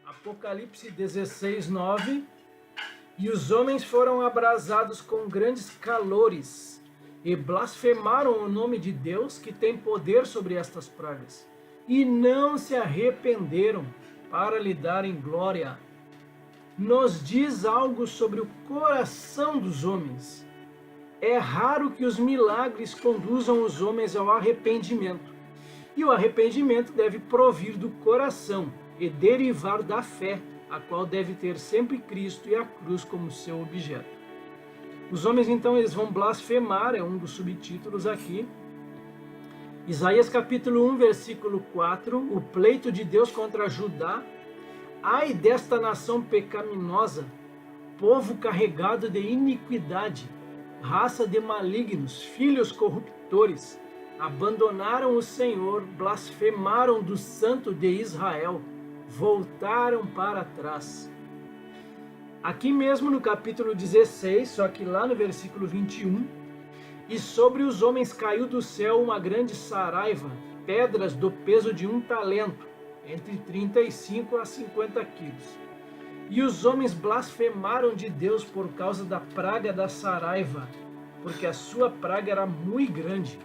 Apocalipse 16, 9. E os homens foram abrasados com grandes calores e blasfemaram o nome de Deus, que tem poder sobre estas pragas, e não se arrependeram para lhe darem glória. Nos diz algo sobre o coração dos homens. É raro que os milagres conduzam os homens ao arrependimento. E o arrependimento deve provir do coração e derivar da fé, a qual deve ter sempre Cristo e a cruz como seu objeto. Os homens, então, eles vão blasfemar, é um dos subtítulos aqui. Isaías capítulo 1, versículo 4, o pleito de Deus contra Judá. Ai desta nação pecaminosa, povo carregado de iniquidade, raça de malignos, filhos corruptores, abandonaram o Senhor, blasfemaram do Santo de Israel, voltaram para trás. Aqui mesmo no capítulo 16, só que lá no versículo 21, e sobre os homens caiu do céu uma grande saraiva, pedras do peso de 1 talento, entre 35 a 50 quilos. E os homens blasfemaram de Deus por causa da praga da saraiva, porque a sua praga era muito grande.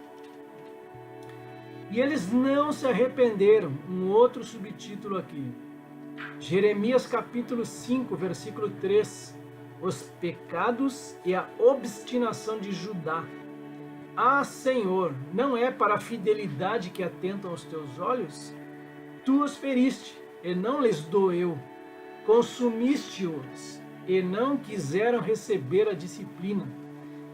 E eles não se arrependeram. Um outro subtítulo aqui. Jeremias capítulo 5, versículo 3. Os pecados e a obstinação de Judá. Ah, Senhor, não é para a fidelidade que atentam os teus olhos? Tu os feriste, e não lhes doeu. Consumiste-os, e não quiseram receber a disciplina.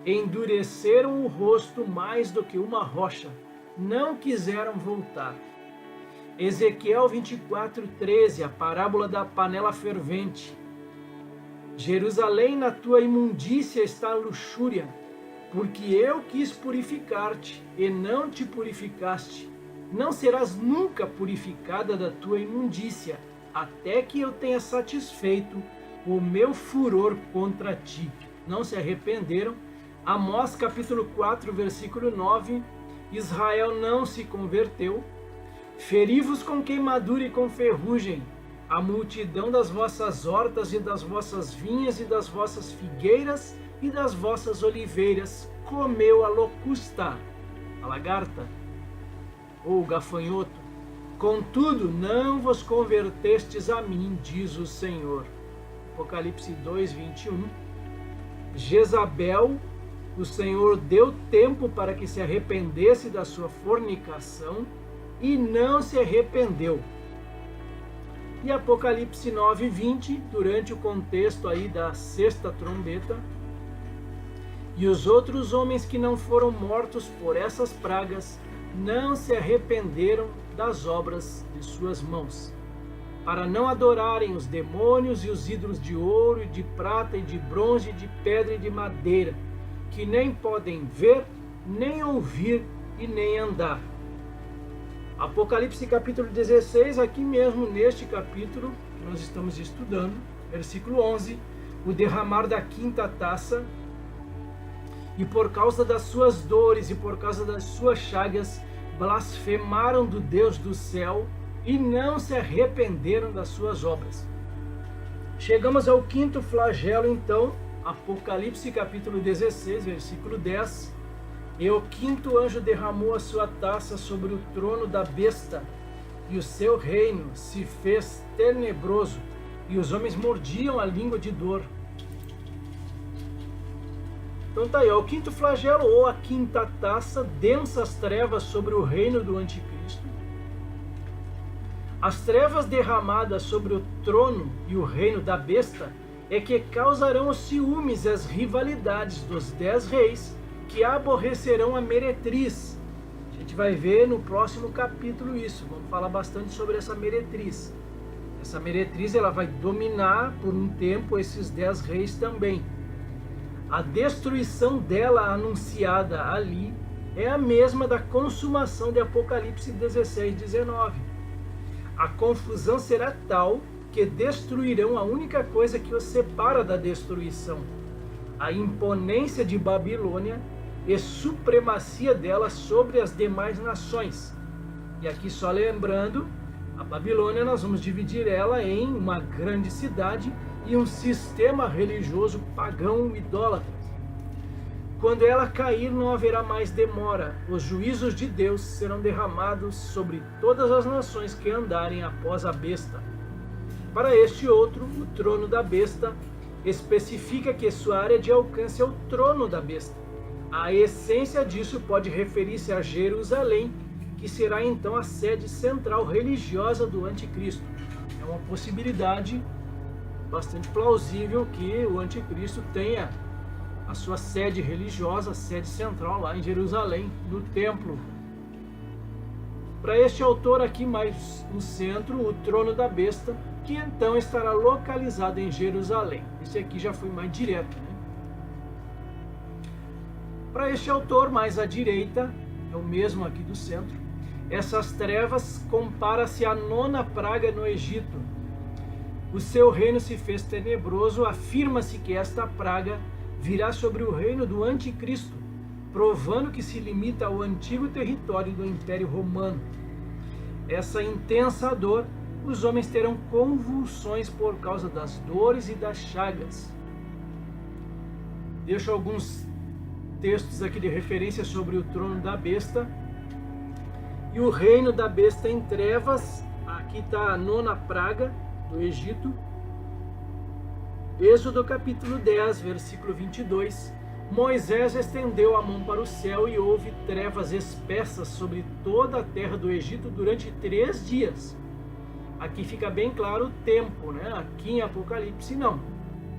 Endureceram o rosto mais do que uma rocha. Não quiseram voltar. Ezequiel 24:13, a parábola da panela fervente. Jerusalém, na tua imundícia está a luxúria, porque eu quis purificar-te e não te purificaste. Não serás nunca purificada da tua imundícia, até que eu tenha satisfeito o meu furor contra ti. Não se arrependeram. Amós capítulo 4, versículo 9. Israel não se converteu. Feri-vos com queimadura e com ferrugem, a multidão das vossas hortas e das vossas vinhas e das vossas figueiras e das vossas oliveiras comeu a locusta, a lagarta, ou o gafanhoto. Contudo, não vos convertestes a mim, diz o Senhor. Apocalipse 2, 21. Jezabel, o Senhor deu tempo para que se arrependesse da sua fornicação e não se arrependeu. E Apocalipse 9, 20, durante o contexto aí da sexta trombeta. E os outros homens que não foram mortos por essas pragas não se arrependeram das obras de suas mãos, para não adorarem os demônios e os ídolos de ouro e de prata e de bronze e de pedra e de madeira, que nem podem ver, nem ouvir e nem andar. Apocalipse capítulo 16, aqui mesmo neste capítulo que nós estamos estudando, versículo 11, o derramar da quinta taça. E por causa das suas dores e por causa das suas chagas, blasfemaram do Deus do céu e não se arrependeram das suas obras. Chegamos ao quinto flagelo, então, Apocalipse capítulo 16, versículo 10. E o quinto anjo derramou a sua taça sobre o trono da besta, e o seu reino se fez tenebroso, e os homens mordiam a língua de dor. Então tá aí, ó, o quinto flagelo, ou a quinta taça, densas trevas sobre o reino do anticristo. As trevas derramadas sobre o trono e o reino da besta é que causarão os ciúmes e as rivalidades dos 10 reis, que aborrecerão a meretriz. A gente vai ver no próximo capítulo isso, vamos falar bastante sobre essa meretriz. Essa meretriz, ela vai dominar por um tempo esses 10 reis também. A destruição dela anunciada ali é a mesma da consumação de Apocalipse 16, 19. A confusão será tal que destruirão a única coisa que os separa da destruição, a imponência de Babilônia e supremacia dela sobre as demais nações. E aqui só lembrando A Babilônia, nós vamos dividir ela em uma grande cidade e um sistema religioso pagão idólatra. Quando ela cair, não haverá mais demora. Os juízos de Deus serão derramados sobre todas as nações que andarem após a besta. Para este outro, o trono da besta especifica que sua área de alcance é o trono da besta. A essência disso pode referir-se a Jerusalém, que será então a sede central religiosa do anticristo. É uma possibilidade bastante plausível que o anticristo tenha a sua sede religiosa, a sede central lá em Jerusalém, no templo. Para este autor aqui mais no centro, o trono da besta, que então estará localizado em Jerusalém. Esse aqui já foi mais direto, né? Para este autor mais à direita, é o mesmo aqui do centro, essas trevas compara-se à 9ª praga no Egito. O seu reino se fez tenebroso, afirma-se que esta praga virá sobre o reino do anticristo, provando que se limita ao antigo território do Império Romano. Essa intensa dor, os homens terão convulsões por causa das dores e das chagas. Deixo alguns textos aqui de referência sobre o trono da besta. E o reino da besta em trevas, aqui está a 9ª praga do Egito. Êxodo capítulo 10, versículo 22. Moisés estendeu a mão para o céu e houve trevas espessas sobre toda a terra do Egito durante 3 dias. Aqui fica bem claro o tempo, né? Aqui em Apocalipse não.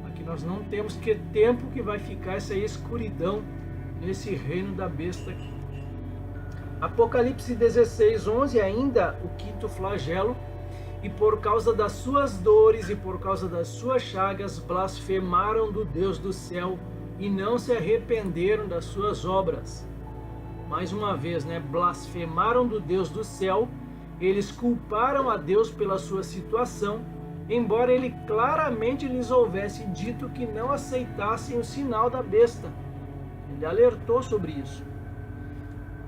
Aqui nós não temos que tempo que vai ficar essa escuridão nesse reino da besta aqui. Apocalipse 16, 11, ainda o 5º flagelo. E por causa das suas dores e por causa das suas chagas, blasfemaram do Deus do céu e não se arrependeram das suas obras. Mais uma vez, né? Blasfemaram do Deus do céu, eles culparam a Deus pela sua situação, embora ele claramente lhes houvesse dito que não aceitassem o sinal da besta. Ele alertou sobre isso.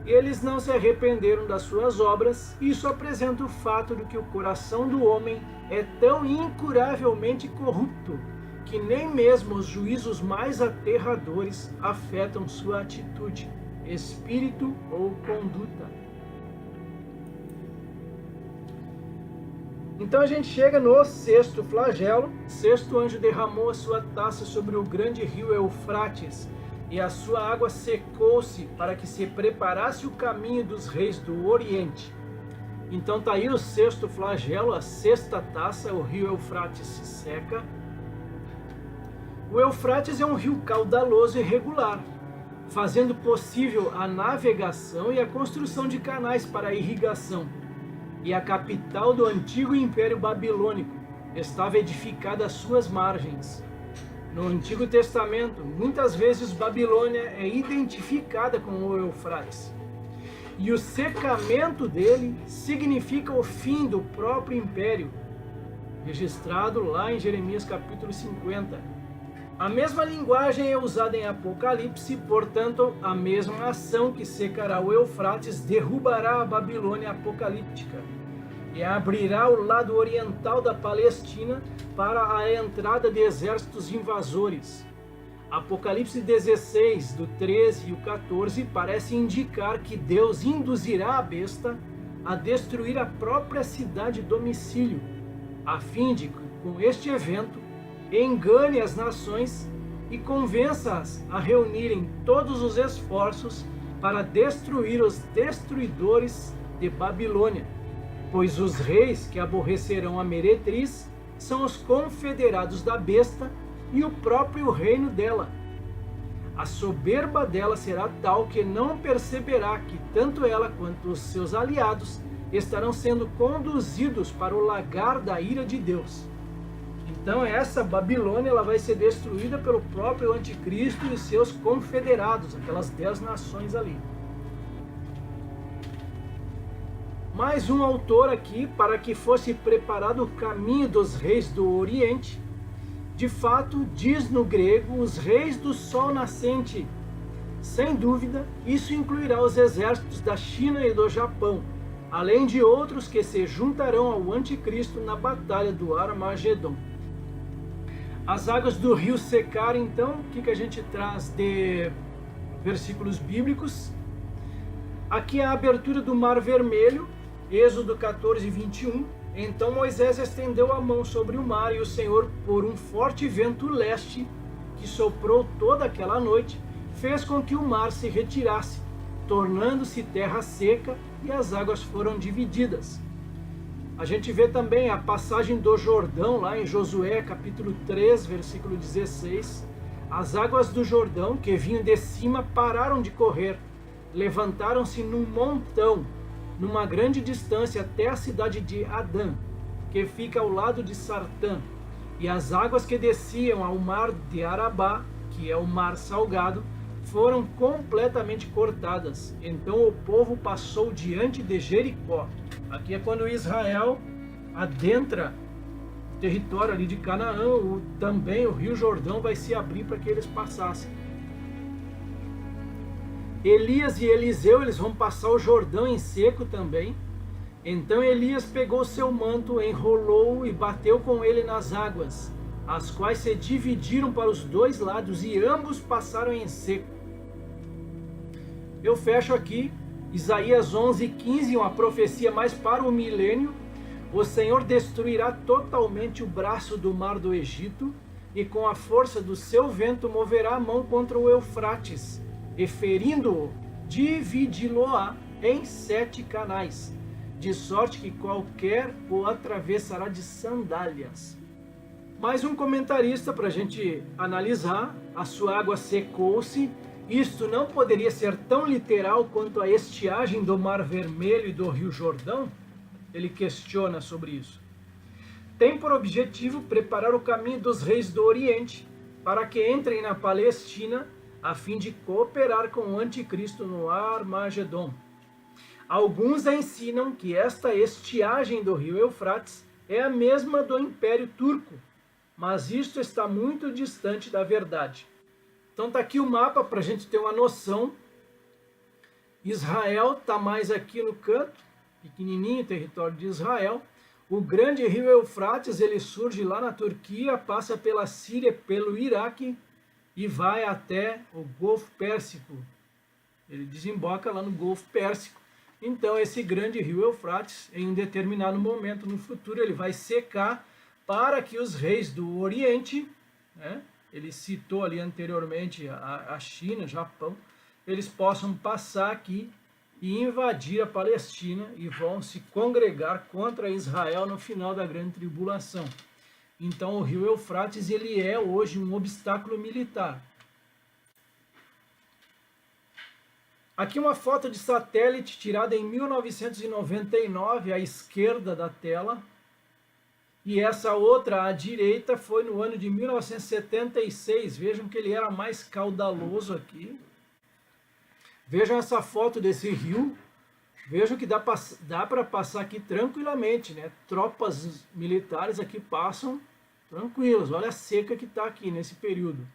Eles não se arrependeram das suas obras. Isso apresenta o fato de que o coração do homem é tão incuravelmente corrupto que nem mesmo os juízos mais aterradores afetam sua atitude, espírito ou conduta. Então a gente chega no 6º flagelo. O 6º anjo derramou a sua taça sobre o grande rio Eufrates, e a sua água secou-se para que se preparasse o caminho dos reis do Oriente. Então está aí o 6º flagelo, a 6ª taça, o rio Eufrates se seca. O Eufrates é um rio caudaloso e regular, fazendo possível a navegação e a construção de canais para a irrigação. E a capital do antigo Império Babilônico estava edificada às suas margens. No Antigo Testamento, muitas vezes Babilônia é identificada com o Eufrates. E o secamento dele significa o fim do próprio império, registrado lá em Jeremias capítulo 50. A mesma linguagem é usada em Apocalipse, portanto, a mesma ação que secará o Eufrates derrubará a Babilônia apocalíptica e abrirá o lado oriental da Palestina para a entrada de exércitos invasores. Apocalipse 16, do 13 e o 14, parece indicar que Deus induzirá a besta a destruir a própria cidade domicílio, a fim de, com este evento, engane as nações e convença-as a reunirem todos os esforços para destruir os destruidores de Babilônia, pois os reis que aborrecerão a meretriz são os confederados da besta e o próprio reino dela. A soberba dela será tal que não perceberá que tanto ela quanto os seus aliados estarão sendo conduzidos para o lagar da ira de Deus. Então essa Babilônia ela vai ser destruída pelo próprio anticristo e seus confederados, aquelas 10 nações ali. Mais um autor aqui, para que fosse preparado o caminho dos reis do Oriente. De fato, diz no grego, os reis do sol nascente. Sem dúvida, isso incluirá os exércitos da China e do Japão. além de outros que se juntarão ao anticristo na batalha do Armagedon. As águas do rio secaram, então, o que a gente traz de versículos bíblicos? Aqui é a abertura do Mar Vermelho, Êxodo 14, 21. Então Moisés estendeu a mão sobre o mar e o Senhor, por um forte vento leste, que soprou toda aquela noite, fez com que o mar se retirasse, tornando-se terra seca, e as águas foram divididas. A gente vê também a passagem do Jordão, lá em Josué, capítulo 3, versículo 16. As águas do Jordão, que vinham de cima, pararam de correr, levantaram-se num montão, numa grande distância até a cidade de Adã, que fica ao lado de Sartã. E as águas que desciam ao mar de Arabá, que é o mar salgado, foram completamente cortadas. Então o povo passou diante de Jericó. Aqui é quando Israel adentra o território ali de Canaã, também o rio Jordão vai se abrir para que eles passassem. Elias e Eliseu, eles vão passar o Jordão em seco também. Então Elias pegou seu manto, enrolou e bateu com ele nas águas, as quais se dividiram para os dois lados e ambos passaram em seco. Eu fecho aqui Isaías 11:15, uma profecia mais para o milênio. O Senhor destruirá totalmente o braço do mar do Egito e com a força do seu vento moverá a mão contra o Eufrates, e ferindo-o, dividi-lo-á em 7 canais, de sorte que qualquer o atravessará de sandálias. Mais um comentarista para a gente analisar: a sua água secou-se. Isto não poderia ser tão literal quanto a estiagem do Mar Vermelho e do Rio Jordão? Ele questiona sobre isso. Tem por objetivo preparar o caminho dos reis do Oriente para que entrem na Palestina a fim de cooperar com o anticristo no Armagedon. Alguns ensinam que esta estiagem do rio Eufrates é a mesma do Império Turco, mas isto está muito distante da verdade. Então está aqui o mapa para a gente ter uma noção. Israel está mais aqui no canto, pequenininho, território de Israel. O grande rio Eufrates, ele surge lá na Turquia, passa pela Síria, pelo Iraque e vai até o Golfo Pérsico. Ele desemboca lá no Golfo Pérsico. Então esse grande rio Eufrates, em um determinado momento no futuro, ele vai secar para que os reis do Oriente, né, ele citou ali anteriormente a China, Japão, eles possam passar aqui e invadir a Palestina e vão se congregar contra Israel no final da grande tribulação. Então o rio Eufrates, ele é hoje um obstáculo militar. Aqui uma foto de satélite tirada em 1999, à esquerda da tela. E essa outra, à direita, foi no ano de 1976. Vejam que ele era mais caudaloso aqui. Vejam essa foto desse rio. Vejam que dá para passar aqui tranquilamente, né? Tropas militares aqui passam tranquilos. Olha a seca que está aqui nesse período.